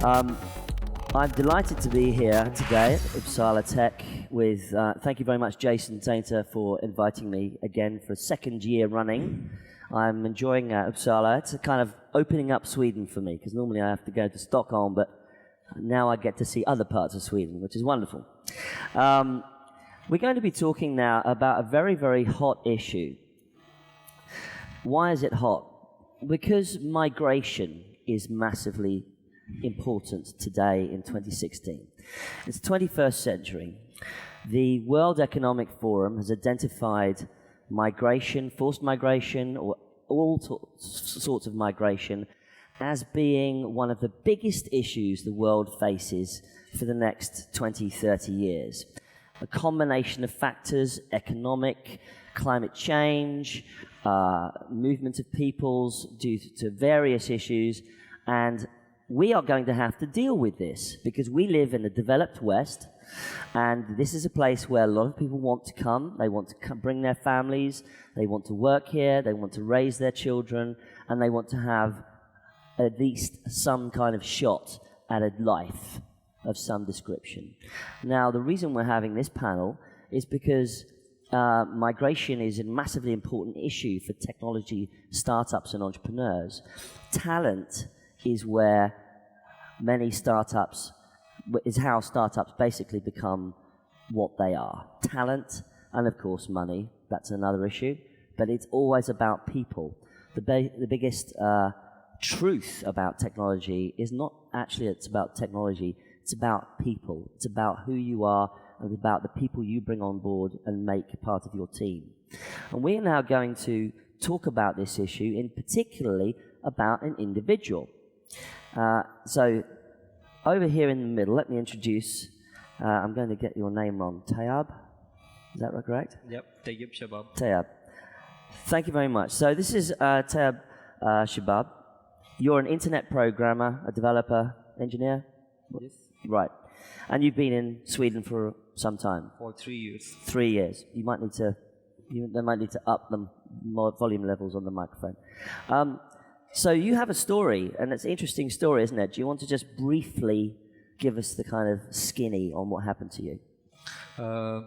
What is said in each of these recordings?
I'm delighted to be here today at Uppsala Tech with, thank you very much Jason Tainter for inviting me again for a second year running. I'm enjoying Uppsala. It's a kind of opening up Sweden for me, because normally I have to go to Stockholm, but now I get to see other parts of Sweden, which is wonderful. We're going to be talking now about a very, very hot issue. Why is it hot? Because migration is massively important today in 2016. It's the 21st century. The World Economic Forum has identified migration, forced migration, or all sorts of migration as being one of the biggest issues the world faces for the next 20, 30 years. A combination of factors, economic, climate change, movement of peoples due to various issues, and we are going to have to deal with this because we live in the developed West, and this is a place where a lot of people want to come. They want to bring their families, they want to work here, they want to raise their children, and they want to have at least some kind of shot at a life of some description. Now, the reason we're having this panel is because migration is a massively important issue for technology startups and entrepreneurs. Talent is where many startups, is how startups basically become what they are. Talent and, of course, money, that's another issue, but it's always about people. The biggest truth about technology is not actually it's about technology, it's about people. It's about who you are and about the people you bring on board and make part of your team. And we are now going to talk about this issue, in particularly about an individual. So, over here in the middle, let me introduce, I'm going to get your name wrong, Tayyab? Is that correct? Yep, Tayyab SHABAB. Tayyab. Thank you very much. So this is Tayyab SHABAB. You're an internet programmer, a developer, engineer? Yes. Right. And you've been in Sweden for some time? For 3 years. 3 years. They might need to up the volume levels on the microphone. So you have a story, and it's an interesting story, isn't it? Do you want to just briefly give us the kind of skinny on what happened to you?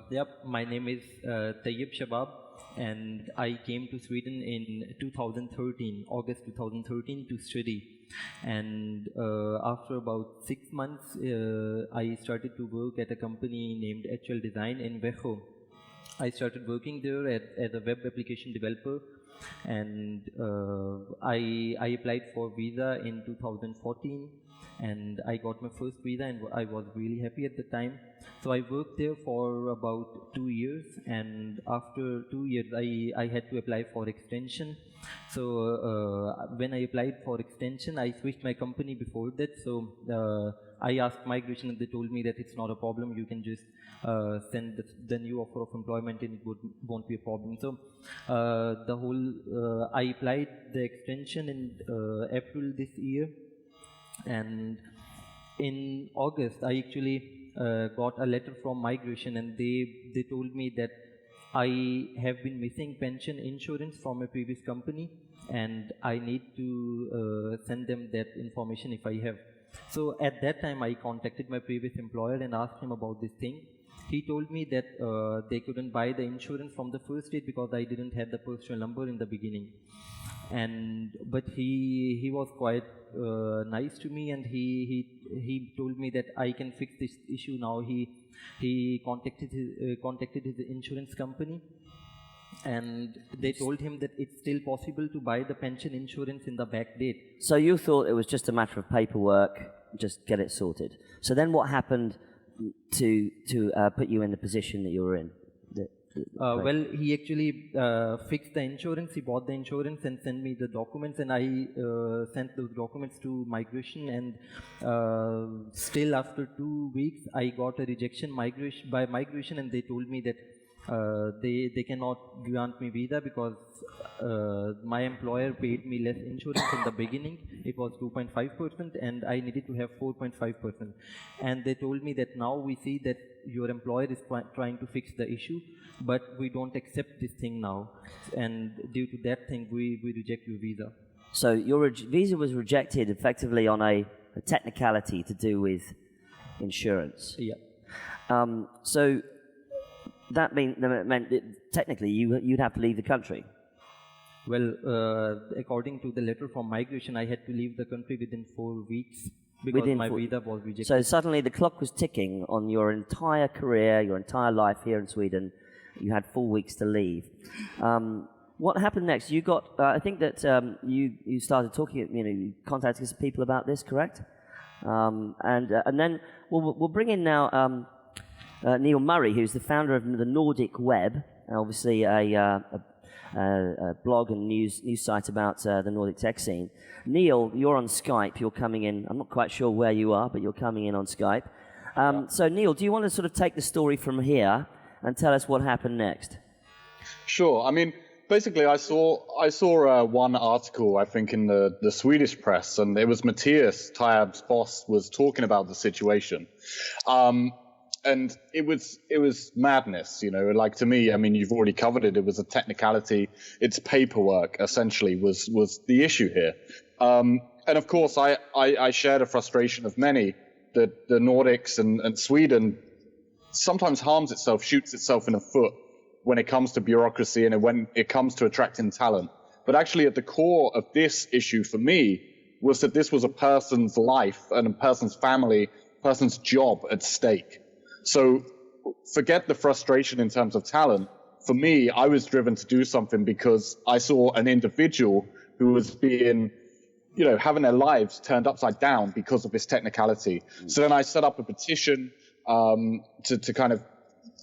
Yep, my name is Tayyab SHABAB, and I came to Sweden in 2013, August 2013, to study. And after about 6 months, I started to work at a company named HL Design in Växjö. I started working there as a web application developer, and I applied for visa in 2014, and I got my first visa, and I was really happy at the time. So I worked there for about 2 years, and after 2 years I had to apply for extension. So when I applied for extension, I switched my company before that. So I asked migration, and they told me that it's not a problem, you can just send the new offer of employment and it won't be a problem. So I applied the extension in April this year, and in August I actually got a letter from migration, and they told me that I have been missing pension insurance from a previous company, and I need to send them that information if I have. So at that time I contacted my previous employer and asked him about this thing. He told me that they couldn't buy the insurance from the first date because I didn't have the personal number in the beginning. But he was quite nice to me, and he told me that I can fix this issue now. He contacted his insurance company, and they told him that it's still possible to buy the pension insurance in the back date. So you thought it was just a matter of paperwork, just get it sorted. So then what happened to put you in the position that you were in? Well, he actually fixed the insurance, he bought the insurance and sent me the documents, and I sent those documents to migration, and still after 2 weeks I got a rejection by migration, and they told me that they cannot grant me visa because my employer paid me less insurance in the beginning. It was 2.5% and I needed to have 4.5%. And they told me that now we see that your employer is trying to fix the issue, but we don't accept this thing now. And due to that thing, we reject your visa. So your visa was rejected effectively on a a technicality to do with insurance. Yeah. So that meant that technically you'd have to leave the country. Well, according to the letter from migration, I had to leave the country within 4 weeks because my visa was rejected. So suddenly the clock was ticking on your entire career, your entire life here in Sweden. You had 4 weeks to leave. What happened next? You got, I think that you started talking, you contacted some people about this, correct? And then we'll bring in now Neil Murray, who's the founder of the NORDIC Web, obviously a blog and news site about the Nordic tech scene. Neil, you're on Skype. You're coming in. I'm not quite sure where you are, but you're coming in on Skype. So Neil, do you want to sort of take the story from here and tell us what happened next? Sure. I mean, basically, I saw one article, I think, in the Swedish press, and it was Matthias, Tayyab's boss, was talking about the situation. And it was madness, like to me, I mean, you've already covered it. It was a technicality. It's paperwork, essentially, was the issue here. And of course, I share the frustration of many that the Nordics and Sweden sometimes harms itself, shoots itself in the foot when it comes to bureaucracy and when it comes to attracting talent. But actually at the core of this issue for me was that this was a person's life and a person's family, person's job at stake. So forget the frustration in terms of talent. For me, I was driven to do something because I saw an individual who was being, having their lives turned upside down because of this technicality. So then I set up a petition to kind of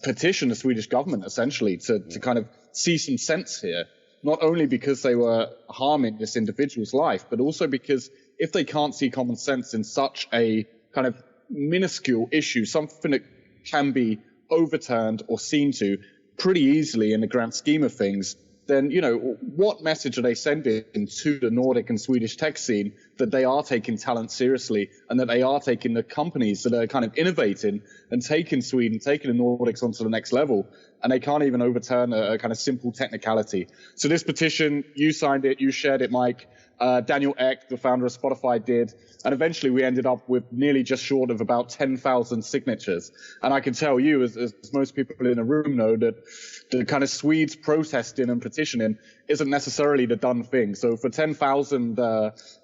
petition the Swedish government, essentially, to kind of see some sense here, not only because they were harming this individual's life, but also because if they can't see common sense in such a kind of minuscule issue, something that can be overturned or seen to pretty easily in the grand scheme of things, then, what message are they sending to the Nordic and Swedish tech scene that they are taking talent seriously and that they are taking the companies that are kind of innovating and taking Sweden, taking the Nordics onto the next level, and they can't even overturn a kind of simple technicality. So this petition, you signed it, you shared it, Mike, Daniel Ek, the founder of Spotify, did, and eventually we ended up with nearly just short of about 10,000 signatures. And I can tell you, as most people in the room know, that the kind of Swedes protesting and petitioning isn't necessarily the done thing. So for 10,000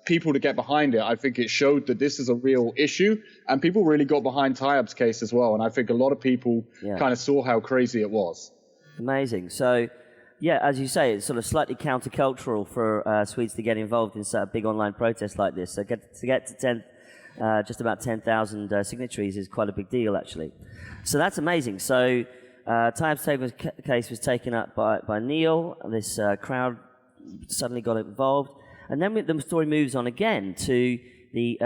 people to get behind it, I think it showed that this is a real issue, and people really got behind Tayyab's case as well. And I think a lot of people kind of saw how crazy it was. Amazing. So, yeah, as you say, it's sort of slightly countercultural for Swedes to get involved in such a big online protest like this. So to get to just about 10,000 signatories is quite a big deal, actually. So that's amazing. So Tayyab's case was taken up by Neil. This crowd suddenly got involved. And then the story moves on again to the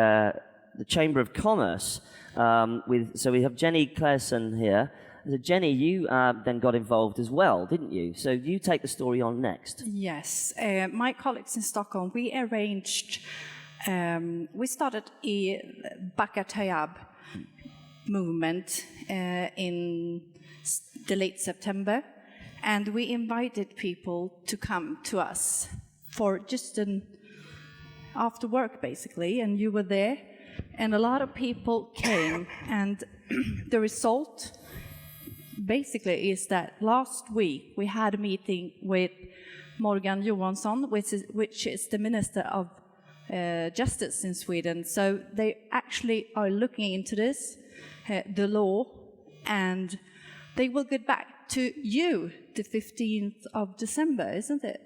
Chamber of Commerce. So we have Jennie CLAESSON here. So Jennie, you then got involved as well, didn't you? So you take the story on next. Yes. My colleagues in Stockholm, we arranged, we started a Backa Tayyab movement in the late September, and we invited people to come to us for just an after work, basically, and you were there, and a lot of people came, and the result basically is that last week we had a meeting with Morgan Johansson, which is the Minister of Justice in Sweden. So they actually are looking into this, the law, and they will get back to you the 15th of December, isn't it?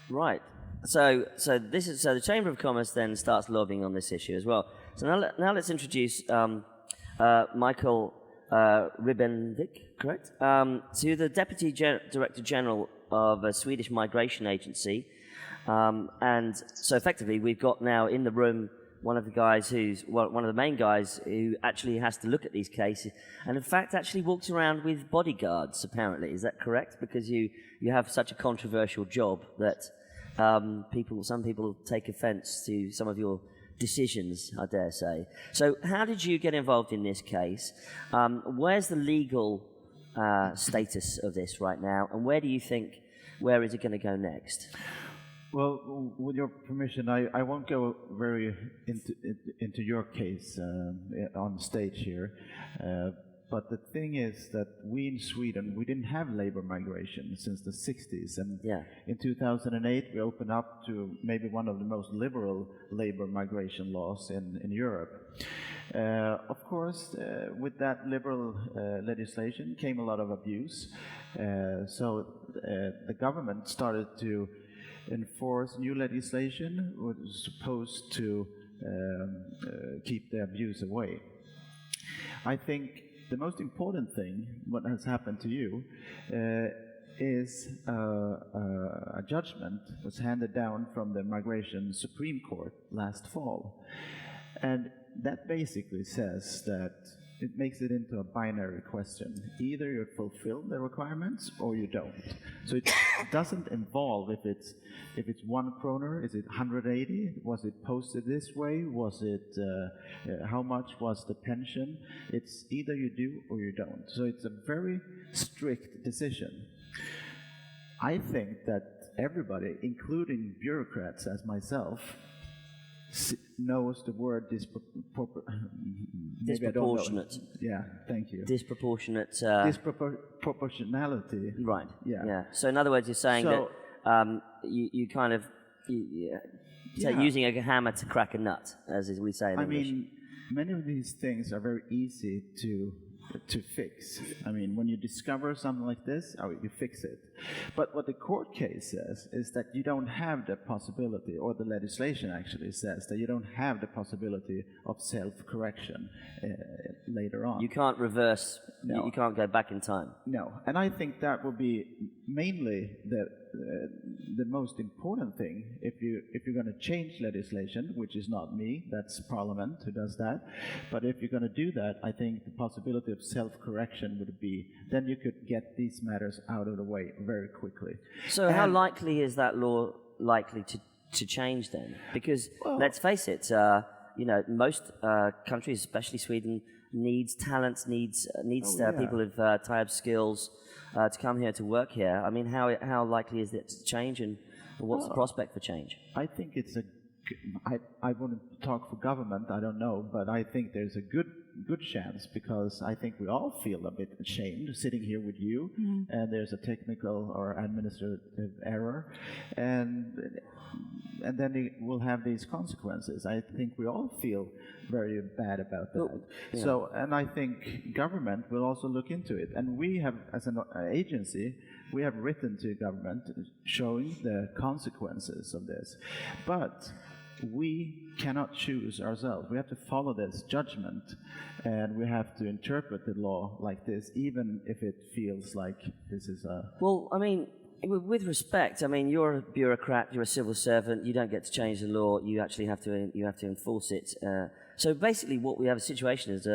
Right. So the Chamber of Commerce then starts lobbying on this issue as well. So now let's introduce MIKAEL RIBBENVIK, correct? To the Deputy Director General of a Swedish migration agency. And so effectively we've got now in the room one of the guys one of the main guys who actually has to look at these cases and in fact actually walks around with bodyguards, apparently. Is that correct? Because you have such a controversial job that some people take offense to some of your decisions, I dare say. So how did you get involved in this case? Where's the legal status of this right now, and where is it going to go next? Well, with your permission, I won't go very into your case on stage here. But the thing is that we in Sweden, we didn't have labor migration since the 60s. And in 2008, we opened up to maybe one of the most liberal labor migration laws in Europe. Of course, with that liberal legislation came a lot of abuse. So the government started to enforce new legislation which was supposed to keep the abuse away. I think the most important thing, what has happened to you, is a judgment was handed down from the Migration Supreme Court last fall. And that basically says that it makes it into a binary question. Either you fulfill the requirements or you don't. So it doesn't involve if it's 1 kroner, is it 180? Was it posted this way? Was it, how much was the pension? It's either you do or you don't. So it's a very strict decision. I think that everybody, including bureaucrats as myself, knows the word disproportionate. Yeah, thank you. Disproportionate. Disproportionality. Right. Yeah. So in other words, you're saying that you kind of using a hammer to crack a nut, as we say in English. I mean, many of these things are very easy to fix. I mean, when you discover something like this, you fix it. But what the court case says is that you don't have the possibility, or the legislation actually says that you don't have the possibility of self-correction later on. You can't reverse, no. You can't go back in time. No, and I think that will be mainly the most important thing if you're going to change legislation, which is not me, that's Parliament who does that. But if you're going to do that, I think the possibility of self-correction would be, then you could get these matters out of the way very quickly. So how likely is that law likely to change then? Because let's face it, most countries, especially Sweden, needs talents, needs people with Tayyab skills to come here to work here. I mean, how likely is it to change, and what's the prospect for change? I think it's I wouldn't talk for government, I don't know, but I think there's a good chance, because I think we all feel a bit ashamed sitting here with you, and there's a technical or administrative error, and then it will have these consequences. I think we all feel very bad about that. Yeah. So, and I think government will also look into it, and we have, as an agency, we have written to government showing the consequences of this, but we cannot choose ourselves. We have to follow this judgment, and we have to interpret the law like this, even if it feels like this is a... Well, I mean, with respect, I mean, you're a bureaucrat, you're a civil servant, you don't get to change the law, you actually have to enforce it. So basically what we have a situation is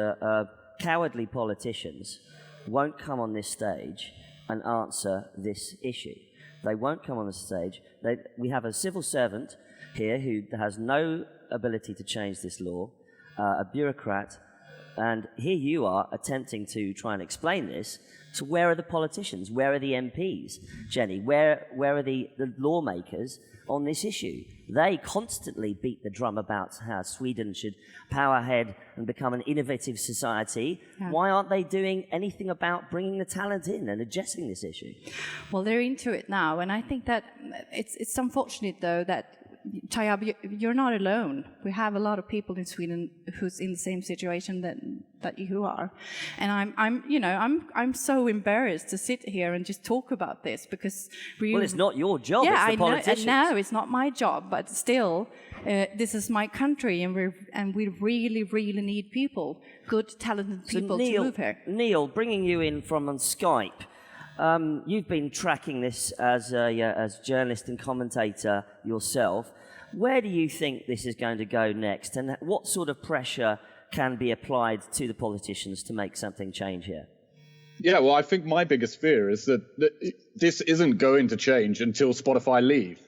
cowardly politicians won't come on this stage and answer this issue. They won't come on the stage. We have a civil servant here who has no ability to change this law, a bureaucrat, and here you are attempting to try and explain this. So where are the politicians? Where are the MPs? Jenny, where are the lawmakers on this issue? They constantly beat the drum about how Sweden should power ahead and become an innovative society. Yeah. Why aren't they doing anything about bringing the talent in and addressing this issue? Well, they're into it now, and I think that it's unfortunate, though, that Tayyab, you're not alone. We have a lot of people in Sweden who's in the same situation that you are, and I'm so embarrassed to sit here and just talk about this, because well, it's not your job. Yeah, it's the politicians. I know it's not my job, but still, this is my country, and we really, really need people, good, talented people, to move here. Neil, bringing you in from on Skype. You've been tracking this as journalist and commentator yourself. Where do you think this is going to go next, and what sort of pressure can be applied to the politicians to make something change here? Yeah, well, I think my biggest fear is that this isn't going to change until Spotify leave,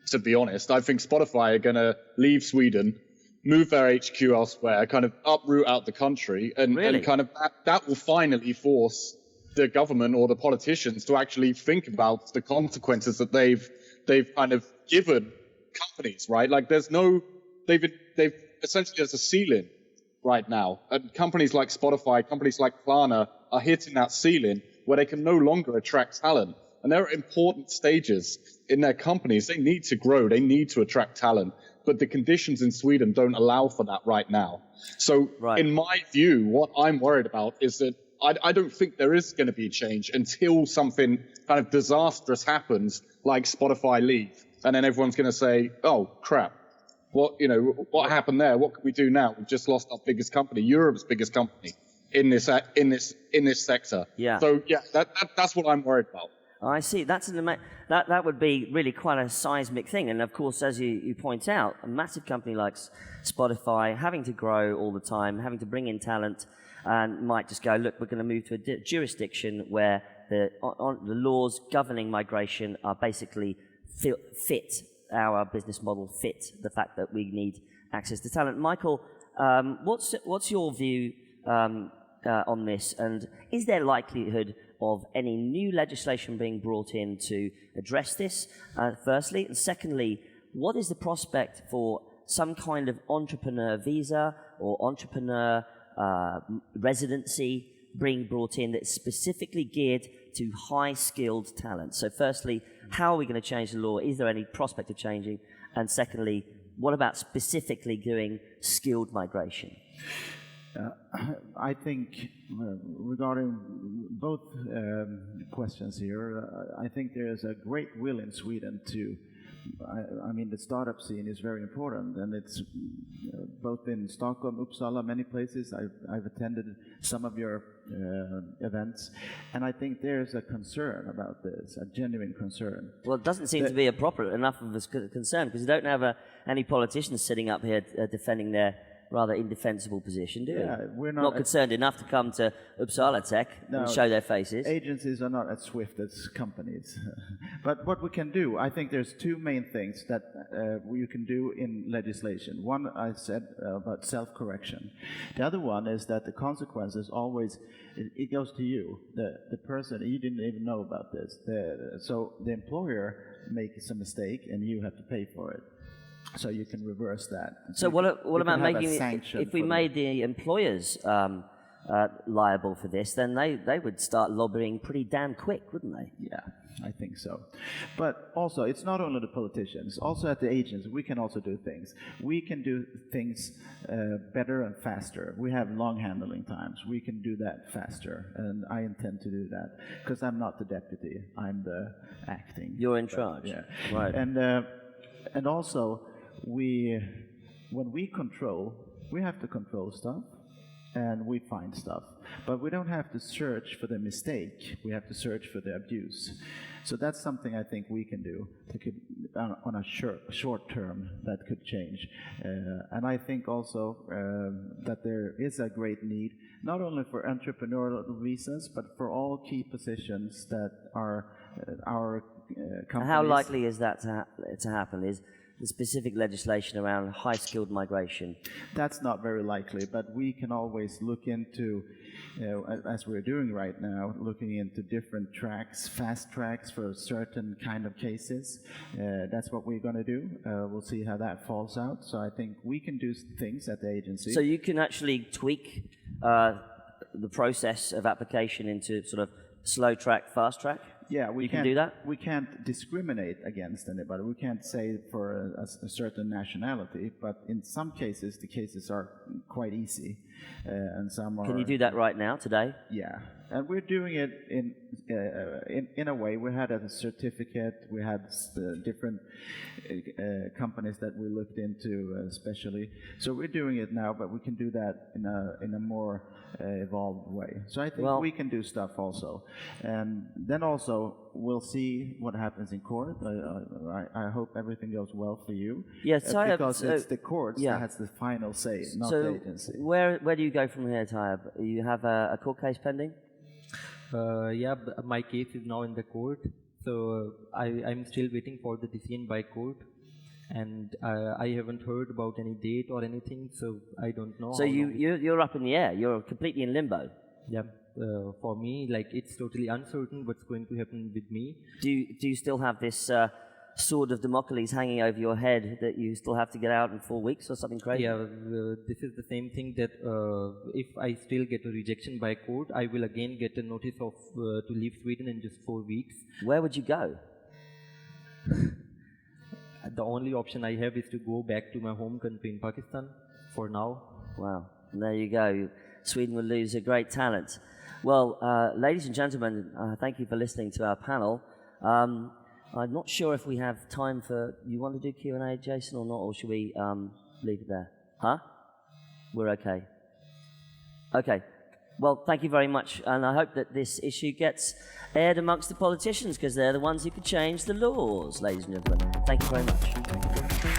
to be honest. I think Spotify are going to leave Sweden, move their HQ elsewhere, kind of uproot out the country, and kind of that will finally force the government or the politicians to actually think about the consequences that they've they've kind of given companies, right? Like they've essentially, there's a ceiling right now, and companies like Spotify, companies like Klarna are hitting that ceiling where they can no longer attract talent. And there are important stages in their companies. They need to grow, they need to attract talent, but the conditions in Sweden don't allow for that right now. So in my view, what I'm worried about is that I don't think there is going to be change until something kind of disastrous happens, like Spotify leave, and then everyone's going to say, "Oh crap, what happened there? What can we do now? We've just lost our biggest company, Europe's biggest company in this sector." Yeah. So yeah, that's what I'm worried about. I see. That would be really quite a seismic thing. And of course, as you point out, a massive company like Spotify having to grow all the time, having to bring in talent, and might just go, look, we're going to move to a jurisdiction where the laws governing migration are basically fit our business model, fit the fact that we need access to talent. Michael, what's your view on this, and is there likelihood of any new legislation being brought in to address this, firstly? And secondly, what is the prospect for some kind of entrepreneur visa or entrepreneur residency being brought in that's specifically geared to high-skilled talent? So firstly, how are we going to change the law? Is there any prospect of changing? And secondly, what about specifically doing skilled migration? I think regarding both questions here, I think there is a great will in Sweden to, I mean, the startup scene is very important, and it's both in Stockholm, Uppsala, many places. I've attended some of your events, and I think there's a concern about this, a genuine concern. Well, it doesn't seem to be enough of a concern, because you don't have any politicians sitting up here defending their rather indefensible position, do we? Yeah, we're not concerned enough to come to Uppsala Tech and show their faces. Agencies are not as swift as companies. But what we can do, I think there's two main things that you can do in legislation. One, I said about self-correction. The other one is that the consequences always, it goes to you, the person, you didn't even know about this. So the employer makes a mistake and you have to pay for it. So you can reverse that. So what about making if we made the employers liable for this, then they would start lobbying pretty damn quick, wouldn't they? Yeah, I think so. But also, it's not only the politicians. Also at the agencies, we can also do things. We can do things better and faster. We have long handling times. We can do that faster, and I intend to do that because I'm not the deputy. I'm the acting. You're in charge. Yeah, right. And also, when we control, we have to control stuff, and we find stuff. But we don't have to search for the mistake. We have to search for the abuse. So that's something I think we can do on a short term that could change. And I think also that there is a great need, not only for entrepreneurial visas, but for all key positions that are our companies. How likely is that to happen? Is the specific legislation around high-skilled migration? That's not very likely, but we can always look into, as we're doing right now, looking into different tracks, fast tracks for certain kind of cases. That's what we're going to do. We'll see how that falls out. So I think we can do things at the agency. So you can actually tweak the process of application into sort of slow track, fast track? Yeah, we can do that? We can't discriminate against anybody. We can't say for a certain nationality, but in some cases, the cases are quite easy, and some are... Can you do that right now, today? Yeah, and we're doing it in a way. We had a certificate, we had different companies that we looked into especially. So we're doing it now, but we can do that in a more evolved way. So I think we can do stuff also. And then also, we'll see what happens in court. I hope everything goes well for you. Yes, because it's the courts that has the final say, not the agency. Where do you go from here, Tayyab? You have a court case pending? Yeah, my case is now in the court. So I'm still waiting for the decision by court. And I haven't heard about any date or anything, so I don't know. So you're up in the air. You're completely in limbo. Yeah. For me, like, it's totally uncertain what's going to happen with me. Do you still have this sword of Damocles hanging over your head that you still have to get out in 4 weeks or something crazy? Yeah, this is the same thing that if I still get a rejection by court, I will again get a notice of to leave Sweden in just 4 weeks. Where would you go? The only option I have is to go back to my home country in Pakistan for now. Wow, and there you go. Sweden will lose a great talent. Well, ladies and gentlemen, thank you for listening to our panel. I'm not sure if we have time for... You want to do Q&A, Jason, or not? Or should we leave it there? Huh? We're okay. Okay. Well, thank you very much. And I hope that this issue gets aired amongst the politicians, because they're the ones who could change the laws, ladies and gentlemen. Thank you very much.